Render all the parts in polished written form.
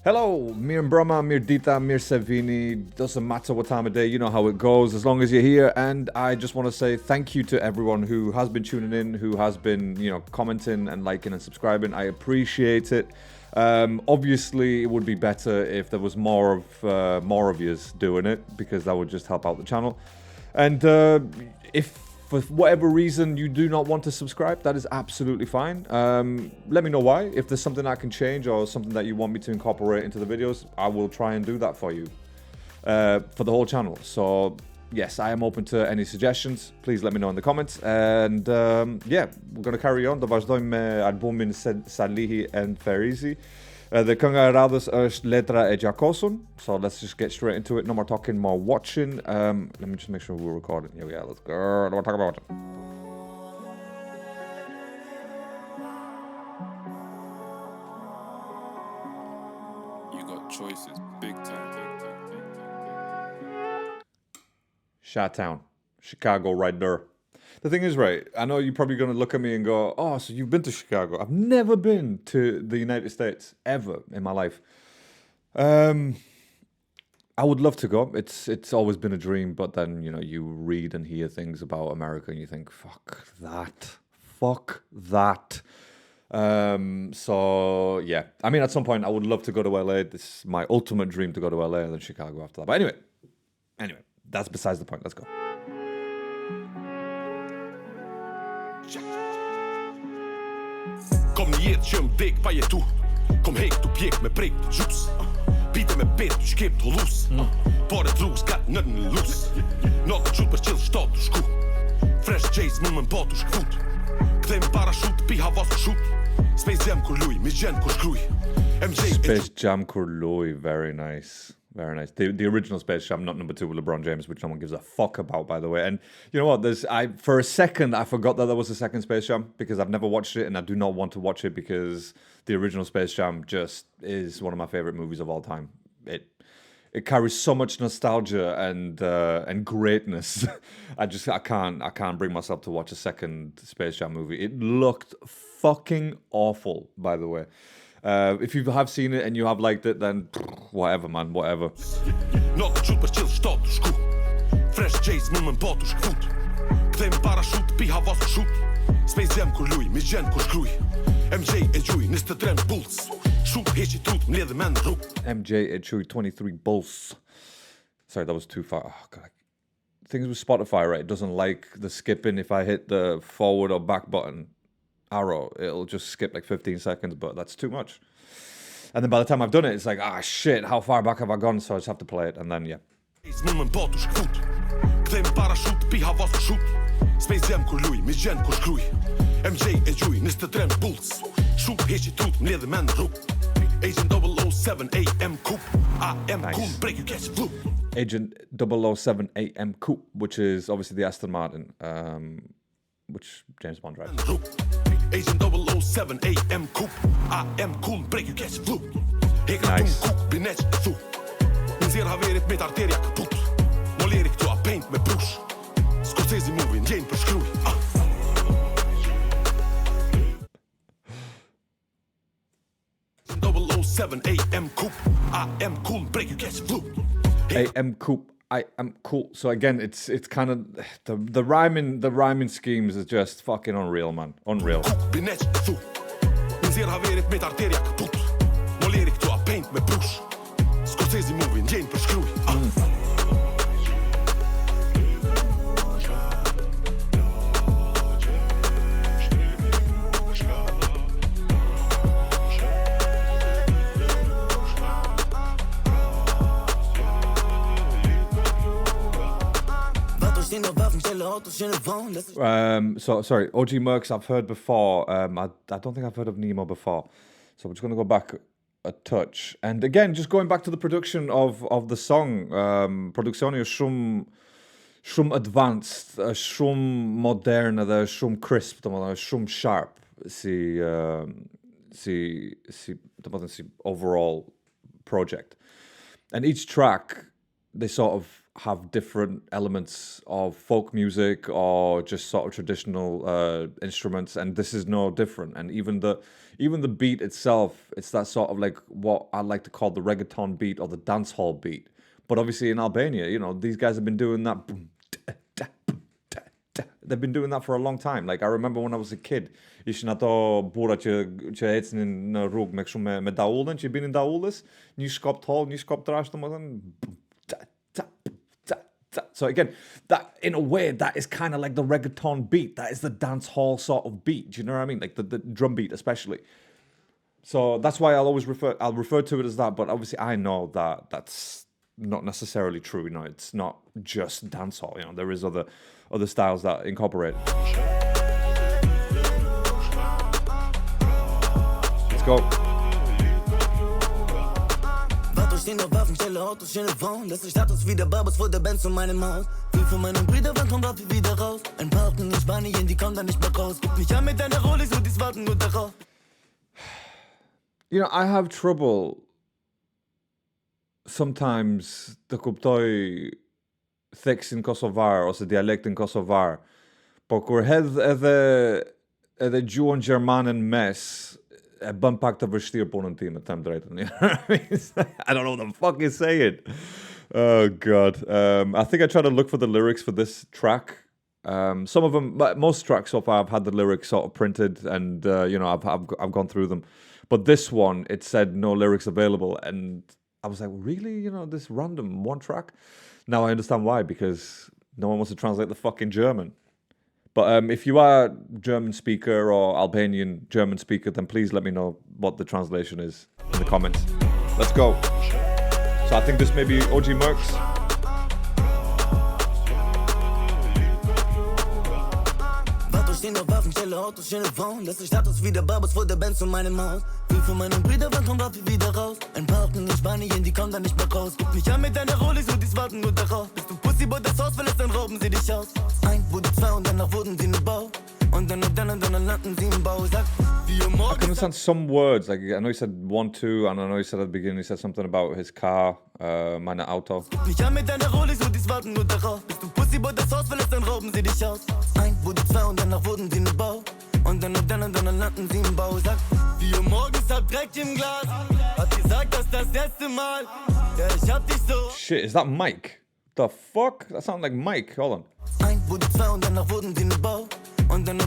Hello, Mir Brahma, Mir Dita, Mir Savini. Doesn't matter what time of day, you know how it goes, as long as you're here. And I just want to say thank you to everyone who has been tuning in, who has been, commenting and liking and subscribing. I appreciate it. Obviously, it would be better if there was more of yous doing it, because that would just help out the channel. And if for whatever reason you do not want to subscribe, that is absolutely fine. Let me know why. If there's something I can change or something that you want me to incorporate into the videos, I will try and do that for you, for the whole channel. So yes, I am open to any suggestions. Please let me know in the comments. And yeah, we're going to carry on. Do vazhdojmë me albumin SALIHI and FERIZI. The kënga e radhës është LETRA e GJAKOSUN. So let's just get straight into it. No more talking, more watching. Let me just make sure we're recording. Here we are. Let's go. No more talking, more watching. You got choices, big time. Chi-town, Chicago, right there. The thing is, right, I know you're probably going to look at me and go, oh, so you've been to Chicago. I've never been to the United States, ever, in my life. I would love to go. It's always been a dream, but then, you read and hear things about America and you think, fuck that. So, yeah. I mean, at some point, I would love to go to LA. This is my ultimate dream, to go to LA and then Chicago after that. But anyway, that's besides the point. Let's go. Kom një jetë që m'dek pa jetu. Kom hek t'u pjek me prek të gjus. Pite me pet t'u shkep t'hollus. Pare t'rrugës gat në lus. Natë qut për qëllë shtat t'u shku. Fresh Jays mund me m'pa t'u shkfut. Kthejmë parashut, pi havas të shut. Space Jam kur luj, misgjen kur shkruj. Space Jam kur luj, very nice. Very nice. The original Space Jam, not number 2 with LeBron James, which no one gives a fuck about, by the way. And you know what? For a second, I forgot that there was a second Space Jam, because I've never watched it and I do not want to watch it, because the original Space Jam just is one of my favorite movies of all time. It carries so much nostalgia and greatness. I can't bring myself to watch a second Space Jam movie. It looked fucking awful, by the way. If you have seen it and you have liked it, then whatever, man, whatever. Fresh Jays mund me m'pa t'u shkfut. Kthejmë parashut, pi havas të shut. Space Jam kur luj, misgjen kur shkruj. MJ e gjuj, 23 bulls. Shut heqi trut, m'ledhe men rrug. MJ e gjuj, 23 bulls. Sorry, that was too far. Oh, God. Things with Spotify, right? It doesn't like the skipping. If I hit the forward or back button, arrow, it'll just skip like 15 seconds, but that's too much. And then by the time I've done it, it's like, shit, how far back have I gone? So I just have to play it, and then, yeah. Space Jam kur luj, misgjen kur shkruj. MJ e gjuj, 23 bulls. Shut heqi trut, m'ledhe men rrug. Agent 007 AM Coupe. AM cool, break you catch flu. Agent 007 AM Coupe, which is obviously the Aston Martin, which James Bond drives. Agent 007 AM Coupe. AM cool, break you catch flu. Nice. Binec thu. Nxjerr haverit me arteria kaput. Moleri këtu a paint me brush. Scorsese movie, njejnë për shkruj. 007 AM Coupe. AM cool, break you catch flu. AM Coupe. I am cool. So again, it's kind of the rhyming schemes is just fucking unreal, man. Unreal. So sorry, OG Mercs I've heard before. I don't think I've heard of Nemo before. So we're just gonna go back a touch. And again, just going back to the production of the song. Produksioni është shumë advanced, shumë moderne dhe shumë crisp, domethënë shumë sharp si domethënë si overall project. And each track they sort of have different elements of folk music or just sort of traditional instruments, and this is no different. And even the beat itself, it's that sort of like what I like to call the reggaeton beat or the dancehall beat. But obviously in Albania, you know, these guys have been doing that. They've been doing that for a long time. Like I remember when I was a kid, ishin ato burra që ecnin në rrugë me kështu me daullën, që binin daullës, një shkop tall, një shkop trash, domethënë. So again, that in a way that is kind of like the reggaeton beat. That is the dance hall sort of beat. Do you know what I mean? Like the drum beat especially. So that's why I'll refer to it as that. But obviously I know that that's not necessarily true. You know, it's not just dancehall. You know, there is other styles that incorporate. Let's go. Stehen auf Waffen, stelle Autos, schnelle Frauen. Das ist Status wie der Babus vor der Band zu meinem Haus. Viel von meinen Brüdern, wann kommt Waffe wieder raus? Ein paar Haken in Spanien, die kommen dann nicht mehr raus. Gib mich an mit deiner Rolex und dies warten nur darauf. You know, I have trouble sometimes të kuptoj theksin kosovar ose dialektin kosovar. Po kur hedh edhe gjuhën gjermane në mes, e bën pak të vështirë punën time, të them drejtën. You know what I mean? I don't know what the fuck he's saying. Oh God. I think I tried to look for the lyrics for this track. Some of them, most tracks so far, I've had the lyrics sort of printed, and you know, I've gone through them. But this one, it said no lyrics available, and I was like, really? You know, this random one track? Now I understand why, because no one wants to translate the fucking German. But if you are German speaker or Albanian German speaker, then please let me know what the translation is in the comments. Let's go. So I think this may be OG Mercs. Stehen auf Waffen, stelle Autos, schnelle Frauen. Das ist Status wie der Babus vor der Band zu meinem Haus. Viel von meinen Brüdern, wann kommt Waffe wieder raus? Ein paar Haken in Spanien, die kommen dann nicht mehr raus. Gib mich an mit deiner Rolex und dies warten nur darauf. Bist du Pussyboy, das Haus verlässt, dann rauben sie dich aus. Ein wurde zwei und danach wurden sie ne Bau. Und dann landen sie im Bau. Sag, wie I can understand some words. Like I know he said 1, 2, and I know he said at the beginning, he said something about his car, meine Auto. Gib mich an mit deiner Rolex und dies warten nur darauf. Bist du Pussyboy, das Haus verlässt, dann rauben sie dich aus. Ein wurde zwei und danach wurden sie ne Bau. Und dann landen sie im Bau. Sag, 4 Uhr morgens, hab Dreck im Glas. Hat gesagt, das erste Mal. Ja, ich hab dich so. Shit, is that Mike? The fuck? That sounds like Mike. Hold on. Ein wurde zwei und danach wurden sie ne Bau. Und dann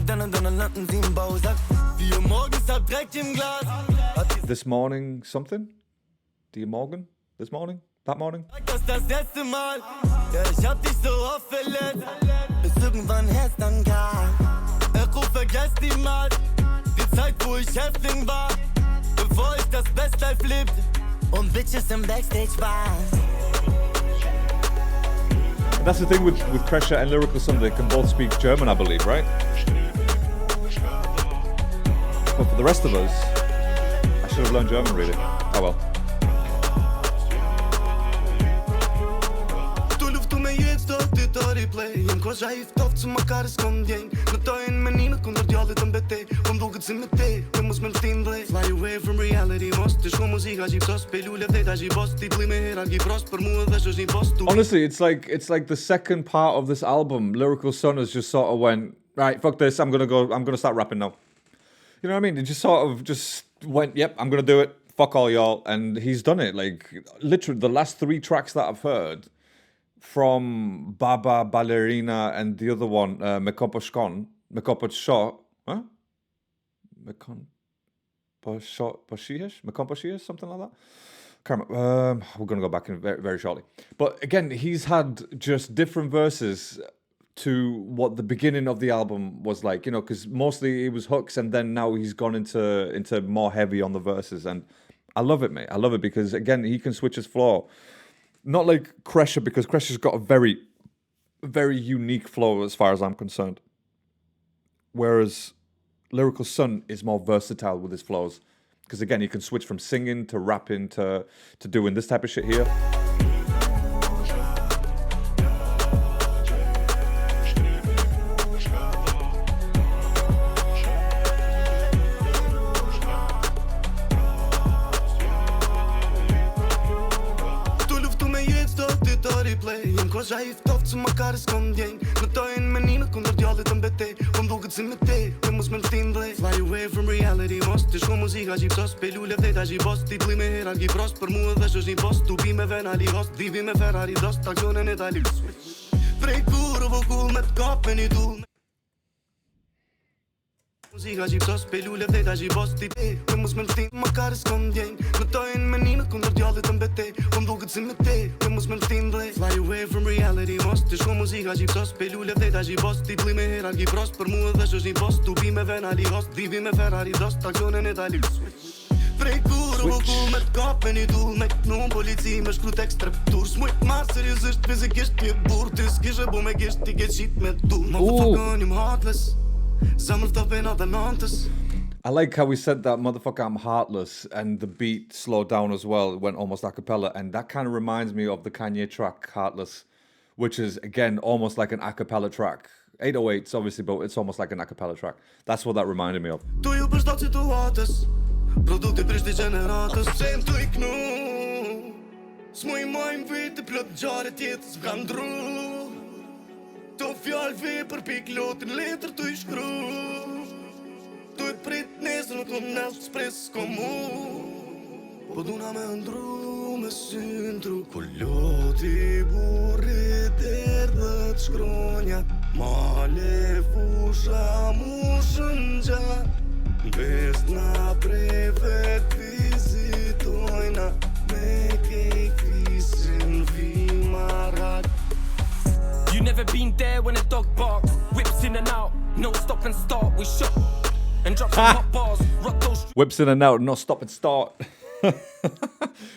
landen sie im Bau. Sag, 4 Uhr morgens, hab Dreck im Glas. This morning something? Die Morgen? This morning? That morning? Das erste Mal. Ja, ich hab dich so oft verletzt. Bis irgendwann herrscht dann gar. Vergesst niemals die Zeit, wo ich Häftling war, bevor ich das Best Life lebte und Bitches im Backstage waren. And that's the thing with Kresha and Lyrical, they can both speak German, I believe, right? But for the rest of us, I should have learned German, really. Oh well. Fly away from reality. Honestly, it's like the second part of this album, Lyrical Son, has just sort of went, right, fuck this, I'm gonna start rapping now. You know what I mean? It just sort of just went, yep, I'm gonna do it, fuck all y'all, and he's done it. Like, literally, the last 3 tracks that I've heard, from Baba, Ballerina, and the other one, Mekoposhkon, huh? Mekoposhish, something like that. Can't remember. We're going to go back in very, very shortly. But again, he's had just different verses to what the beginning of the album was like, you know, because mostly it was hooks, and then now he's gone into more heavy on the verses, and I love it, mate. I love it because, again, he can switch his flow. Not like Kresha, because Kresha's got a very, very unique flow as far as I'm concerned. Whereas Lyrical Son is more versatile with his flows. Because again, he can switch from singing to rapping to doing this type of shit here. Po zha I ftoft që më kare s'kom djenj Në tojnë menime kundër djallit të mbetej Po m'duket si me te, me mos me mshtin dhej Fly away from reality, mos Ti shko muzika gjipsos Pe lule vdeta gjipos Ti pli me hierarki prost Për mu edhe shësh një post Tu bi me venali host Divi me Ferrari dost Aksionen e tali Prej kur vokull me t'kap me një dull Muzika gjipsos Pe lule vdeta gjipos Ti me mos me mshtin më kare s'kom djenj Në tojnë menime kundër djallit të mbetej Po m'duket si me te, me mos me mshtin dhej Fly away from reality, mos Ti shko muzika gjipsos Pe lule vdeta gjipos Ti pli me hierarki prost Për mu edhe shësh një post Tu bi me venali host Divi me Ferrari dost Aksionen e tali Prej kur vokull me t'kap me një dull Me kënun polici me shkru tekst treptur S'mujt marrë seriosisht fizikisht një burr Ti s'kishe bu me gisht ti ke qit me dull Motherfucker I'm heartless Zamër t'open atë nëntës I like how we said that, motherfucker, I'm heartless, and the beat slowed down as well. It went almost a cappella, and that kind of reminds me of the Kanye track, Heartless, which is, again, almost like an a cappella track. 808s, obviously, but it's almost like an a cappella track. That's what that reminded me of. Tu ju për shtat situatës Produkte prishti gjeneratës Qem tu I knu S'mu I majmë vete plot gjare tjetës V'kan dru To fjall vi për pik lotin letër tu I shkru Tu I prit nesër në kom nesë s'pres s'komu Po duna me ndru me syndru Po loti burrit erdhët shkronja Male fusha mushën gja Bes na prej vet vizitojna Me kej fisin vimarat You never been there when a dog barks Whips in and out, no stop and start We shot and drop some hot bars Rock those Whips in and out, no stop and start.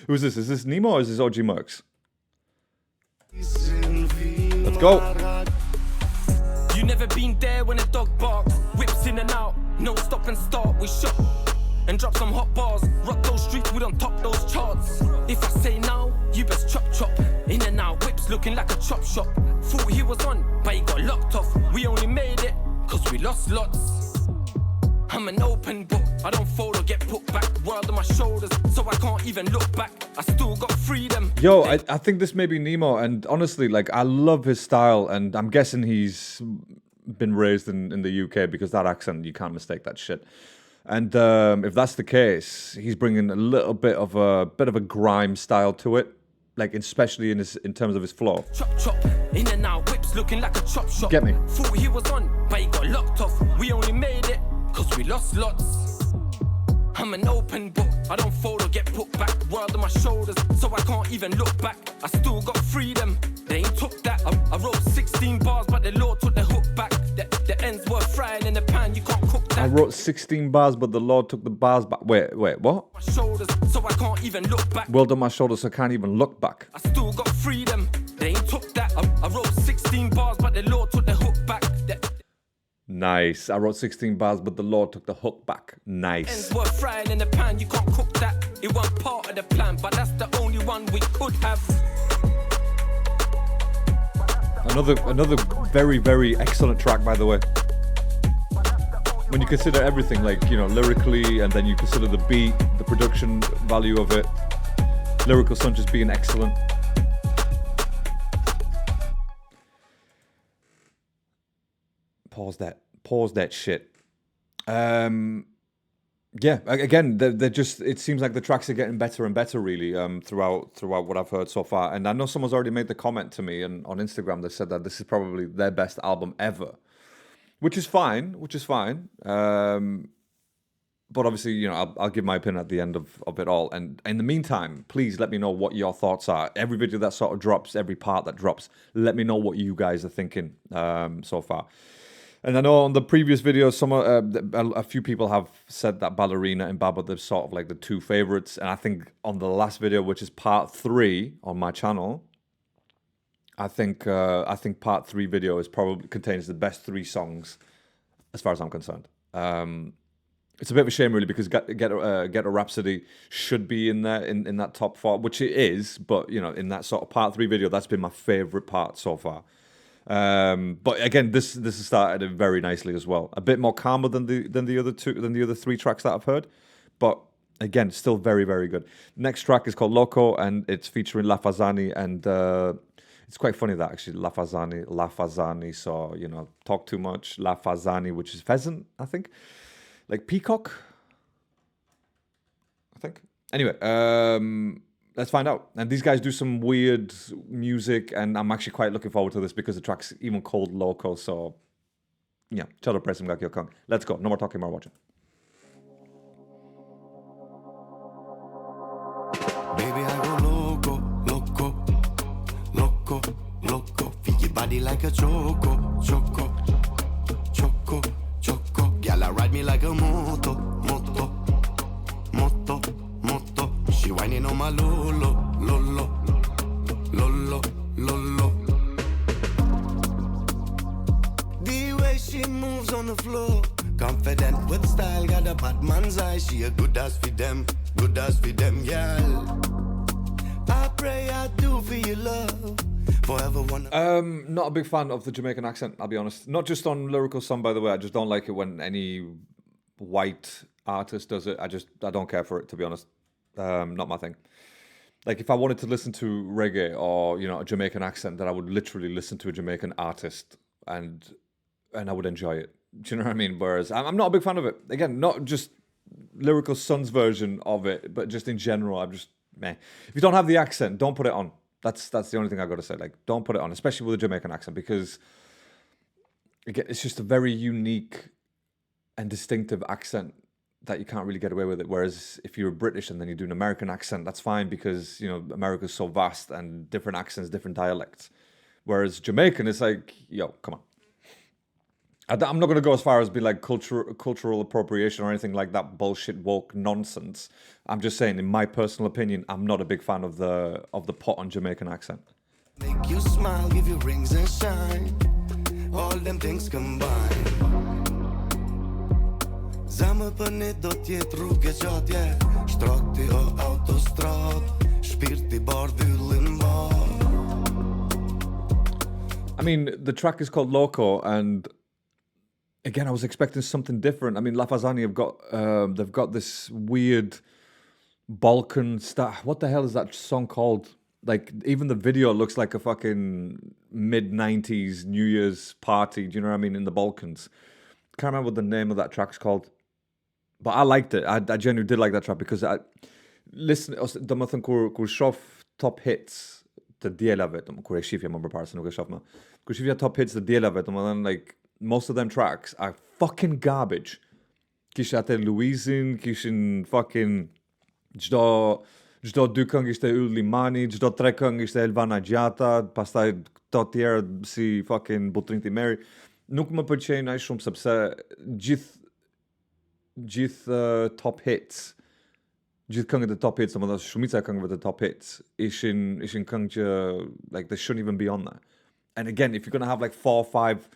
Who's this? Is this Nemo or is this OG Mercs? Let's go. You never been there when a dog barks Whips in and out, no stop and start We shot and drop some hot bars Rock those streets, we don't top those charts If I say now, you best chop chop In and out, whips looking like a chop shop Thought he was on, but he got locked off We only made it, cause we lost lots I'm an open book, I don't fold or get put back World on my shoulders, so I can't even look back I still got freedom Yo, I think this may be Nemo, and honestly, like, I love his style, and I'm guessing he's been raised in the UK because that accent, you can't mistake that shit. And if that's the case, he's bringing a little bit of a grime style to it, like especially in terms of his flow. Chop chop, in and out, whips looking like a chop shop Get me? Thought he was on, but he got locked off We only made it, cause we lost lots I'm an open book, I don't fold or get put back World on my shoulders, so I can't even look back I still got freedom, they ain't took that I wrote 16 bars, but the Lord took the hook back The ends were frying in the pan, you can't cook that I wrote 16 bars, but the Lord took the bars back. Wait, what? My shoulders, so I can't even look back World on my shoulders, so I can't even look back. I still got freedom, they ain't took that I wrote 16 bars, but the Lord took the hook back Nice. I wrote 16 bars, but the Lord took the hook back. Nice. Ends were frying in the pan, you can't cook that It wasn't part of the plan, but that's the only one we could have Another very, very excellent track, by the way. When you consider everything, like, you know, lyrically, and then you consider the beat, the production value of it, Lyrical Sun just being excellent. Pause that shit. Yeah, again, they're just, it seems like the tracks are getting better and better, really, throughout what I've heard so far. And I know someone's already made the comment to me on Instagram that said that this is probably their best album ever, which is fine. But obviously, you know, I'll give my opinion at the end of it all. And in the meantime, please let me know what your thoughts are. Every video that sort of drops, every part that drops, let me know what you guys are thinking so far. And I know on the previous videos, a few people have said that Ballerina and Baba, they're sort of like the two favorites. And I think on the last video, which is part 3 on my channel, I think part 3 video is probably contains the best 3 songs as far as I'm concerned. It's a bit of a shame, really, because Get a Rhapsody should be in there in that top 4, which it is. But you know, in that sort of part 3 video, that's been my favorite part so far. But again, this has started very nicely as well. A bit more calmer than the other 3 tracks that I've heard, but again, still very, very good. Next track is called Loco, and it's featuring La Fazani, and It's quite funny that actually Lafazani, so, you know, talk too much. Lafazani, which is pheasant, I think. Like peacock, I think. Anyway, let's find out. And these guys do some weird music, and I'm actually quite looking forward to this because the track's even called Loco, so yeah. Let's go. No more talking, more watching. Baby, I go loco, loco, loco, loco. Feel your body like a choco, choco, choco, choco. Girl, I ride me like a moto, moto, moto, moto. She whining on my lolo, lolo, lolo, lolo. The way she moves on the floor, confident with style, got a bad man's eye. She a good ass for them, girl. I pray I do for your love. Forever wanna. Not a big fan of the Jamaican accent, I'll be honest. Not just on Lyrical Sun, by the way. I just don't like it when any white artist does it. I don't care for it, to be honest. Not my thing. Like, if I wanted to listen to reggae or, you know, a Jamaican accent, then I would literally listen to a Jamaican artist and I would enjoy it. Do you know what I mean? Whereas I'm not a big fan of it. Again, not just Lyrical Sun's version of it, but just in general, I'm just meh. If you don't have the accent, don't put it on. That's the only thing I got to say. Like, don't put it on, especially with a Jamaican accent, because again, it's just a very unique and distinctive accent that you can't really get away with it. Whereas if you're British and then you do an American accent, that's fine because, you know, America's so vast and different accents, different dialects. Whereas Jamaican, it's like, yo, come on. I'm not going to go as far as be like cultural appropriation or anything like that bullshit woke nonsense. I'm just saying, in my personal opinion, I'm not a big fan of the pot on Jamaican accent. Make you smile, give you rings and shine. All them things combined. Zemër për ne do t'jet rrugë gjatje. Shtrati o autostrad. Shpirti bar vyllin bar. I mean, the track is called Loco, and again, I was expecting something different. I mean, Lafazani they've got this weird Balkan stuff. What the hell is that song called? Like, even the video looks like a fucking mid-90s New Year's party. Do you know what I mean? In the Balkans. Can't remember what the name of that track's called. But I liked it. I genuinely did like that track because de më thënë kur shof top hits të dielave, kur e shifja më përpara se nuk e shoh më. Kur shifja top hits të dielave, domethënë like most of them tracks are fucking garbage. Kisha atë Luizin, kishin fucking çdo dy këngë ishte Yll Limani, çdo tre këngë ishte Elvana Gjata, pastaj këto tjerë si fucking Butrinti Meri. Nuk më pëlqejnë aq shumë sepse gjithë top hits, gjithë këngët e top hits, domethënë shumica e këngëve të top hits ishin këngë që like they shouldn't even be on there. And again, if you're going to have like 4 or 5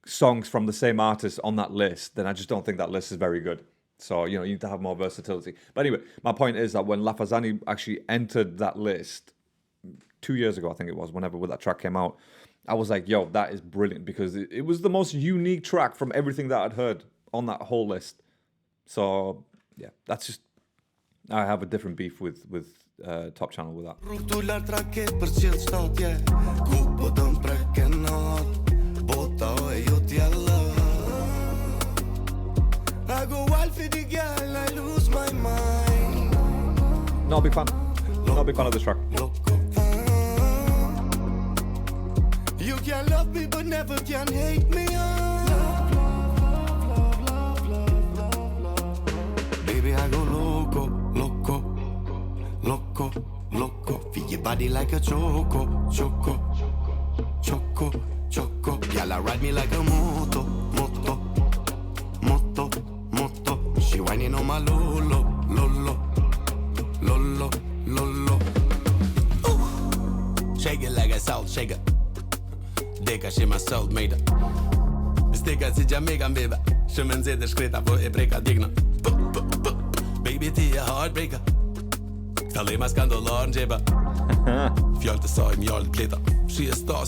songs from the same artist on that list, then I just don't think that list is very good. So, you know, you need to have more versatility. But anyway, my point is that when Lafazani actually entered that list 2 years ago, I think it was, whenever that track came out, I was like, yo, that is brilliant, because it was the most unique track from everything that I'd heard on that whole list. So, yeah, that's just, I have a different beef with Top Channel with that. I go wild for the girl, I lose my mind. Not a big fan. Not a big fan of this track. You can love me, but never can hate me. Baby, I go loco, loco, loco, loco. Feel your body like a choco, choco, choco, choco. Girl, I ride me like a moto, moto, moto, moto. She whining on my lolo, lolo, lolo, lolo. Ooh. Shake it like a salt shaker. Deka she my soulmate. Stika si Jamaican baby. Shumë nxehtë shkreta po e breka digna. Baby ti e heartbreaker. Këta mas kanë dollar në gjeba. Fjallë të saj mjallë të kleta. She is star,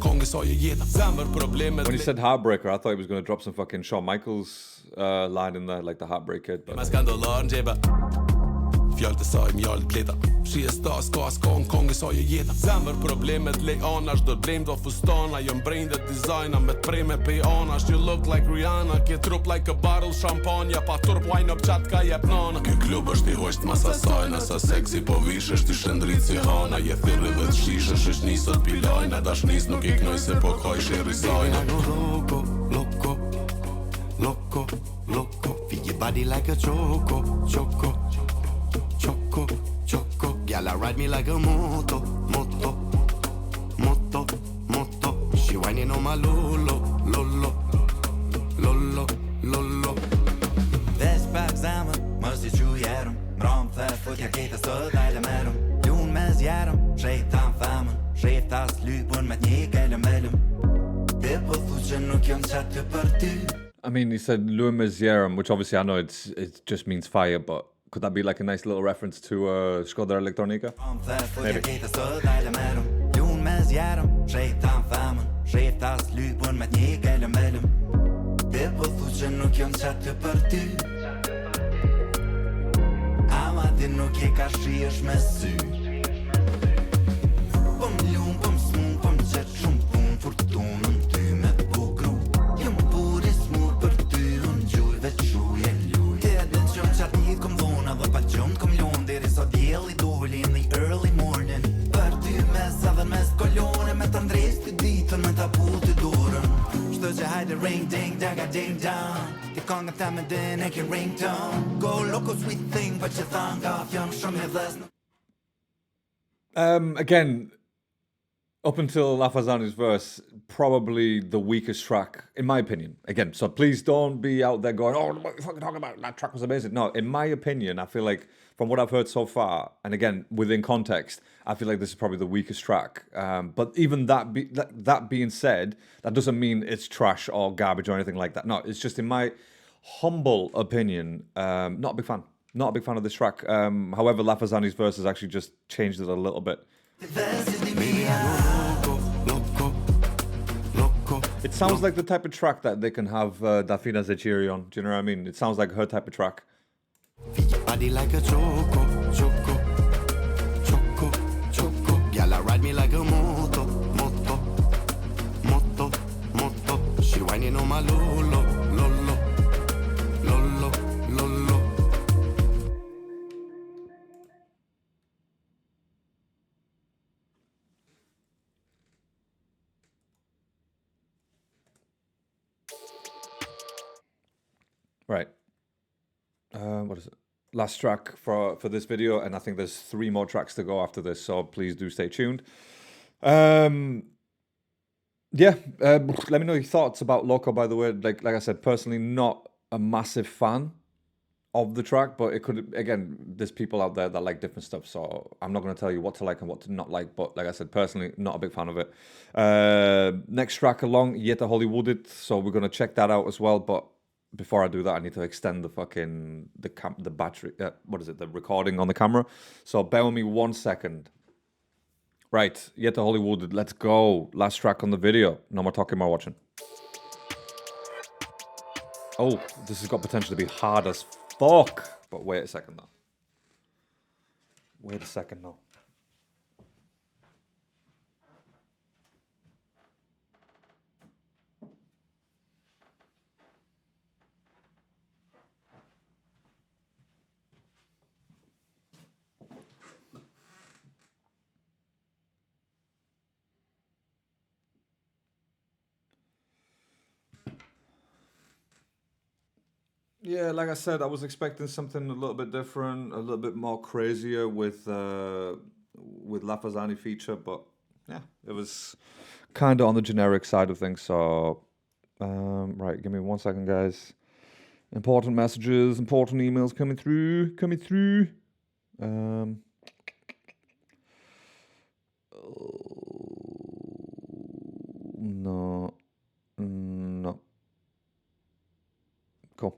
Kong i saj e jeta. Zamër problemet. When he said heartbreaker, I thought he was going to drop some fucking Shawn Michaels line in there, like the Heartbreak Kid. Mas kanë dollar në gjeba. fjall të saj mjall bleta. Shi e sta s'ka s'ka në kong e saj e jeta. Zemër problemet le anash, do blame do fustana. Jëm brain dhe designa me t'prej me pej anash. You look like Rihanna, ke trup like a bottle champagne. Pa turp wine up chat ka jep nana. Ky klub është i hoqt masa sajna. Sa seksi po vishesh ti shëndrit si hana. Je thirri dhe t'shishësh ish nisot pilajna. Dashnis nuk i knoj se po kaj shiri sajna. Loco, loco, loco, loco. Feel your body like a choco, choco, choco, choco. Girl, I ride me like a moto, moto, moto, moto. She whining on my lolo, lolo, lolo, lolo. Flashback zamën, mos i qujerëm. Mram the futja kejta sot dajle merëm. Lun me zjerëm, shejtan femën. Shejtas lypun me t'një kellëm velëm. Dhe po thu që nuk jom qatë për ty. I mean, he said Luim Mezierum, which obviously I know it just means fire, but could that be like a nice little reference to Skoda Electronica? Maybe. Lun me zjerëm, shejtan femën. Shejtas lypun me t'një kellëm velëm. Dhe po thu që nuk jom qatë për ty. Ama ti nuk je ka shihesh me sy. Pëm lun, pëm smun, pëm qet shumë pun. Fortunën ty me t'bukru. Jëm pur i smur për ty. Unë gjuj veç shuj e luj. Ti e din që më qatë njët kom dhona. Dhe pa qëmë kom lun. Deri sa djel i doli in the early morning. Për ty mes edhe mes kolone. Me të ndres të ditën me t'apu të dorën. Shto që hajde ring ding daga ding dong. Ti kongën ta me din e ki ringtone. Go loco sweet thing. Për që thang gaf jam shumë i dhes. Again, up until Lafazani's verse, probably the weakest track, in my opinion. Again, so please don't be out there going, oh, what are you fucking talking about? That track was amazing. No, in my opinion, I feel like from what I've heard so far, and again, within context, I feel like this is probably the weakest track. But even that being said, that doesn't mean it's trash or garbage or anything like that. No, it's just in my humble opinion, not a big fan. Not a big fan of this track. However, Lafazani's verse has actually just changed it a little bit. It sounds like the type of track that they can have Dafina Zechiri on. Do you know what I mean? It sounds like her type of track. Body like a choco, choco, choco, choco. Girl, I ride me like a moto, moto, moto, moto. She whining on my lolo, lolo, lolo, lolo. Right. What is it? Last track for this video, and I think there's 3 more tracks to go after this, so please do stay tuned. Let me know your thoughts about Loco, by the way. Like I said, personally, not a massive fan of the track, but it could, again, there's people out there that like different stuff, so I'm not going to tell you what to like and what to not like, but like I said, personally, not a big fan of it. Next track along, JETE Hollywooded, so we're going to check that out as well, but before I do that, I need to extend the fucking, the battery, the recording on the camera. So bear with me 1 second. Right, JETE Hollywooded, let's go. Last track on the video. No more talking, more watching. Oh, this has got potential to be hard as fuck. But wait a second though. Wait a second now. Yeah, like I said, I was expecting something a little bit different, a little bit more crazier with Lafazani feature, but yeah, it was kind of on the generic side of things. So, right, give me 1 second, guys. Important messages, important emails coming through. No. Cool.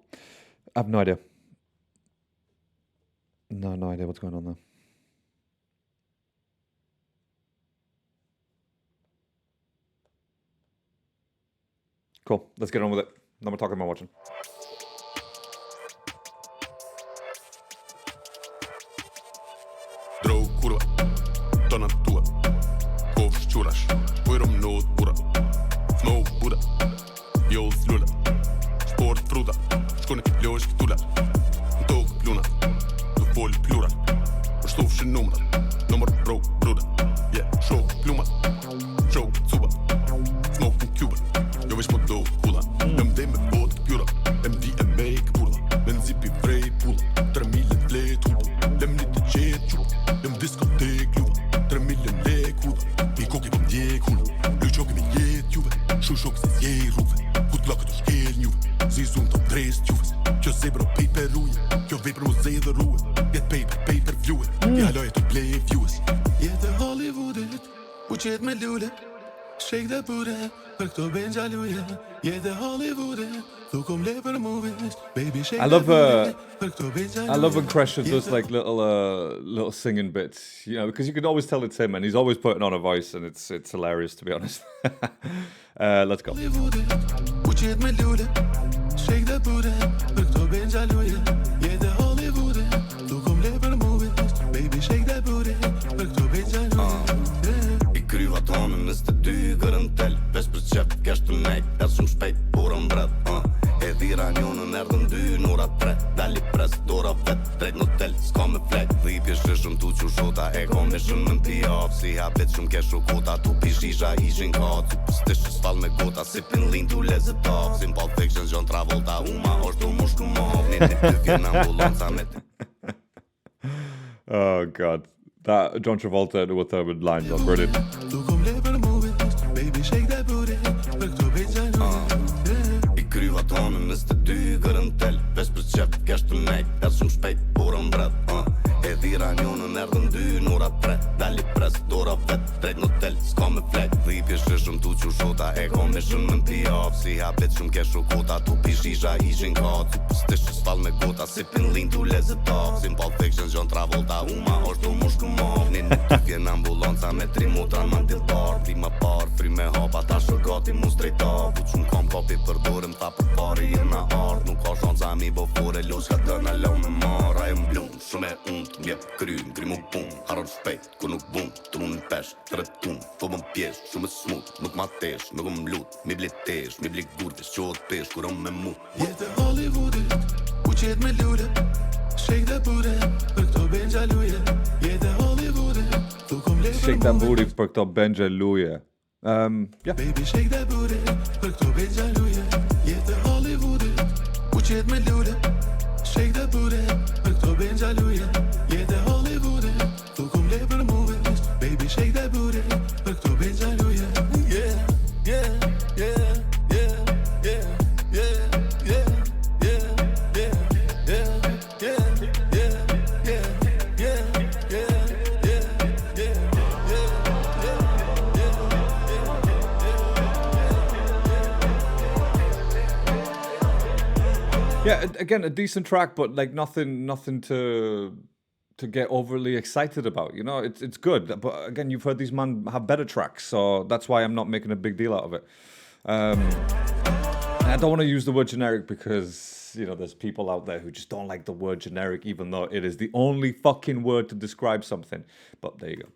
I have no idea. No idea what's going on there. Cool. Let's get on with it. No more talking, more watching. Donna tua Kovš čuraš Pojrom not bura Smoke bura Jols lula Sport fruda Skone ljosk tula Tog pluna Du vol plural Stoofse numra Nummer bro broeder Yeah, show pluma Show zuba Smoke in Cuba Jo wist maar dood hula MD met boot pura MDMA pula Men zippie vrij pula Tremile vleet hoeda Lem niet de jet joe Lem discotheek luwa Tremile leek hoeda Die kokkie van jeek hula Luchokke met jeet juwe Shushok zes jee roeven Goed lakken door scheel nieuwe Zie zoent op drees juves Kjo zebra paper roeien Kjo weber moet zeder roeien Get paper viewen Die hallo het op play viewers Jete Hollywood Moet je het met lule Shake that booty Werkt op in jaloeie Jete Hollywood Toekom lever movies Baby shake I love Werkt op in jaloeie I love when Kresha does like little singing bits, you know, because you can always tell it's him, and he's always putting on a voice, and it's hilarious, to be honest. Let's go. Moet je het met lule Shake that booty Werkt op in jaloeie Jete Hollywood Toekom lever movies Baby shake that booty Werkt op in jaloeie I kryva tonen nësë të dy gërën tel 5% kesh të nejt, e shumë shpejt burën bret E dhira njonën erdhën 2 nora 3 Dali pres, dora vet, drejt në tel S'ka me flek, dhipje shëshëm tu që shota E ka me shënë në pijaf, si habit shumë kesh shokota Tu pishisha ishin ka, tu pëstishë s'fall me gota Sipin lin tu lezë taf, si m'pall fiction John Travolta Uma është u mushku mov, një të vjen ambulanca me të Oh god, that John Travolta and Uma Thurman lines are brilliant. Toekom lever movies Baby shake that booty Werkt op in jaloeie I kryva tonen nësë të dy gërën tel 5% kesh të nejt, e shumë shpejt burën bret E dhira njonën erdhën 2 nora 3 Dali pres, dora vet, drejt në tel S'ka me flek, dhipje shëshëm tu që shota E ka me shënë në pijaf, si habit shumë kesh shokota Tu pishisha ishin ka, tu pëstishë s'fall me gota Sipin lin tu lezë taf, si m'pall fiction John Travolta Uma është u mushku mov, një nuk të vjen ambulanca Me 3 motra në mandiltar Prima par, fry me hapa, ta shërgati mu strejta Vu që m'kam kapi për dorëm, ta për pari jena art Nuk ka shanca mi bo fore, losh ka dëna lau me mar A e mblum, shumë e unë, mjep krym, grimu pun Haron shpejt, ku nuk bun, trun pesh, tretun Po bëm pjesh, shumë e smut, nuk ma tesh Nuk më lut, mi bli tesh, mi bli gurve Qohet pesh, kur om me mu Jete Hollywood Moet je het met lule Shake that booty Werkt op in jaloeie Jete Hollywood Toekom lever Shake that movies booty, perked up Benja Louie. Yeah. Baby shake that booty Werkt op in jaloeie Jete Hollywood Moet je het met lule Shake that booty Werkt op in jaloeie Jete Hollywood Toekom lever movies Baby shake that booty Werkt op in jaloeie Yeah, yeah, yeah, yeah, yeah, yeah, yeah, yeah, yeah, yeah, yeah, yeah, Yeah, again, a decent track, but like nothing to get overly excited about. You know, it's good, but again, you've heard these men have better tracks, so that's why I'm not making a big deal out of it. I don't want to use the word generic because, you know, there's people out there who just don't like the word generic, even though it is the only fucking word to describe something. But there you go.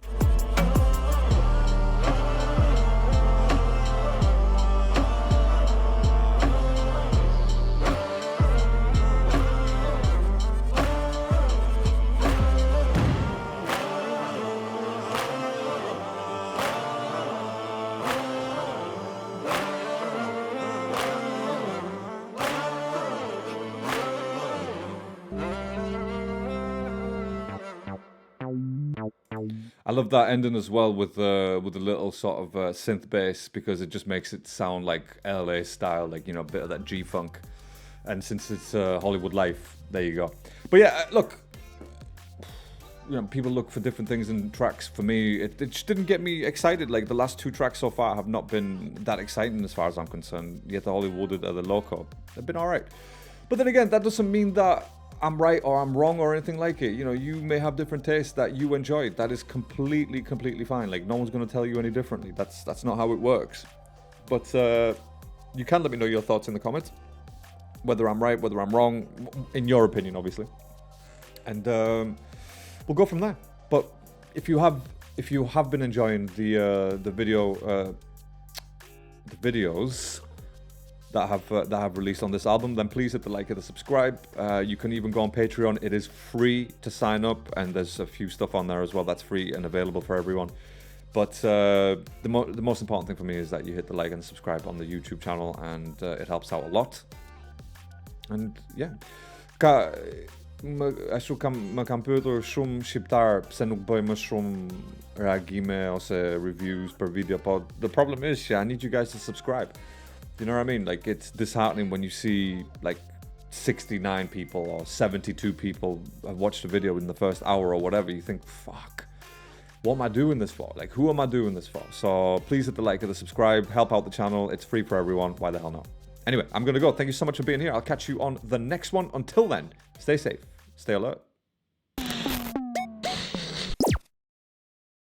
I love that ending as well with a little sort of synth bass because it just makes it sound like LA style, like, you know, a bit of that G-funk. And since it's Hollywood life, there you go. But yeah, look, you know, people look for different things in tracks. For me, it just didn't get me excited. Like the last 2 tracks so far have not been that exciting as far as I'm concerned. Yet the Hollywood or the LOCO, they've been all right. But then again, that doesn't mean that I'm right or I'm wrong or anything like it. You know, you may have different tastes that you enjoy. That is completely fine. Like no one's going to tell you any differently. That's not how it works. But you can let me know your thoughts in the comments. Whether I'm right, whether I'm wrong, in your opinion, obviously. And we'll go from there. But if you have if you have been enjoying the videos that have released on this album, then please hit the like and the subscribe. You can even go on Patreon. It is free to sign up, and there's a few stuff on there as well that's free and available for everyone. But the most important thing for me is that you hit the like and subscribe on the YouTube channel, and it helps out a lot. And yeah, ashtu më kam pyetur shumë shqiptar pse nuk bëj më shumë reagime ose reviews per video, but the problem is, I need you guys to subscribe. You know what I mean? Like, it's disheartening when you see like 69 people or 72 people have watched a video in the first hour or whatever. You think, fuck, what am I doing this for? Like, who am I doing this for? So please hit the like and the subscribe, help out the channel. It's free for everyone. Why the hell not? Anyway, I'm gonna go. Thank you so much for being here. I'll catch you on the next one. Until then, stay safe, stay alert.